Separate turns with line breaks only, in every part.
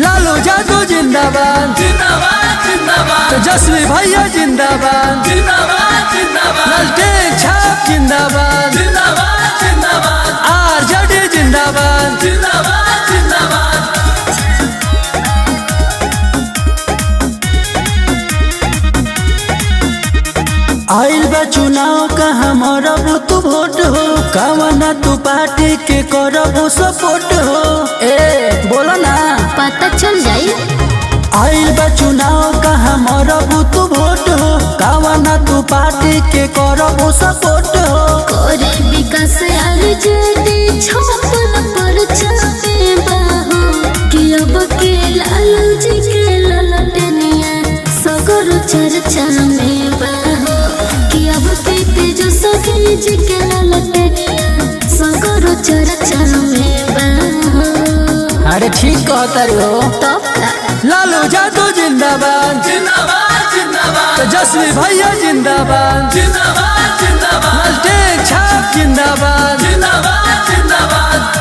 लालू यादव जिंदाबाद
जिंदाबाद जिंदाबाद
तेजस्वी भैया जिंदाबाद
जिंदाबाद जिंदाबाद
लालटेन छाप जिंदाबाद
जिंदाबाद जिंदाबाद
आरजेडी जिंदाबाद
जिंदाबाद जिंदाबाद
आइल बा चुनाव का हमारा बुत वोट हो कवना तू पार्टी के करबो सपोर्ट हो ए बोलो ना
पता चल जाई।
आइल बा चुनाव का हमारा बुत वोट हो कवना तू पार्टी के करबो सपोर्ट हो
करे विकास आरजेडी छापन पर छापे बाहो कि अब के लालू जी के ललटनिया सगर चर्चा में बाहो कि अब के तेजस्वी जी के ललटनिया सगर चर्चा में बाहो।
अरे ठीक कहता रो
तब का
लालू यादव जिंदाबाद
जिंदाबाद जिंदाबाद
तेजस्वी भैया जिंदाबाद
जिंदाबाद जिंदाबाद
लालटेन छाप जिंदाबाद
जिंदाबाद जिंदाबाद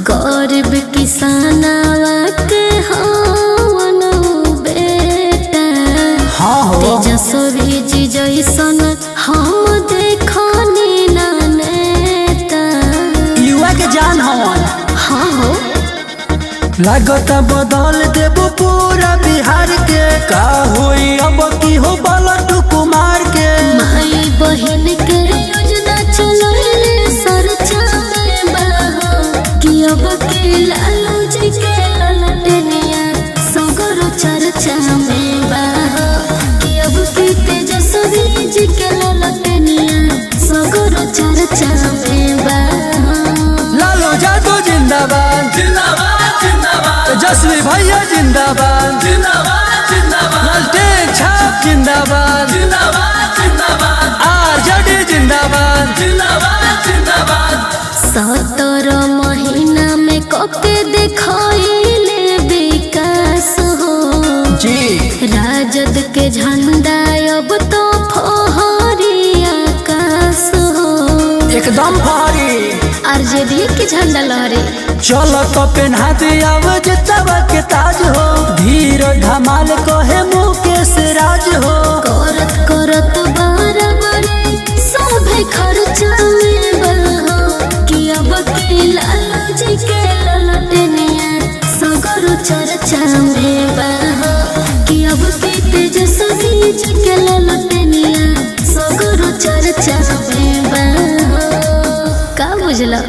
गरीब किसानवा के हवन बेटा
हाँ हो
तेजस्वी जी जैसन हम देखनी ना नेता।
युवा के जान हवन
हाँ हो
लागत बदल देबो पूरा बिहार के का होई अब की हो बलटू कुमार के
माई बहन के योजना चलैले सरचा में बाहो कि अब के लालू जी के ललटनिया सगर चर्चा में बाहो कि अब के तेजस्वी जी के ललटनिया सगर चर्चा में बाहो।
लालू यादव जिंदाबाद
जिंदाबाद जिंदाबाद
तेजस्वी भैया जिंदाबाद
जिंदाबाद जिंदाबाद
लालटेन छाप जिंदाबाद
जिंदाबाद जिंदाबाद
आरजेडी जिंदाबाद
जिंदाबाद जिंदाबाद
17 महीना में कके देखैले विकास हो
जी
राजद के झंडा अब तो फहरी आकाश हो
एकदम भारी
आरजेडी के झंडा लहरे
चलो तो पेन्हा दिया जतवा के ताज हो धीरज धमाल कहे मुकेश राज हो
करत करत बराबरी सभे खर्चा में बहो कि अब के लालू जी के ललटनिया सगर चर्चा में बहो कि अब के तेजस्वी जी के ललटनिया सगर चर्चा में बहो। का बुझला।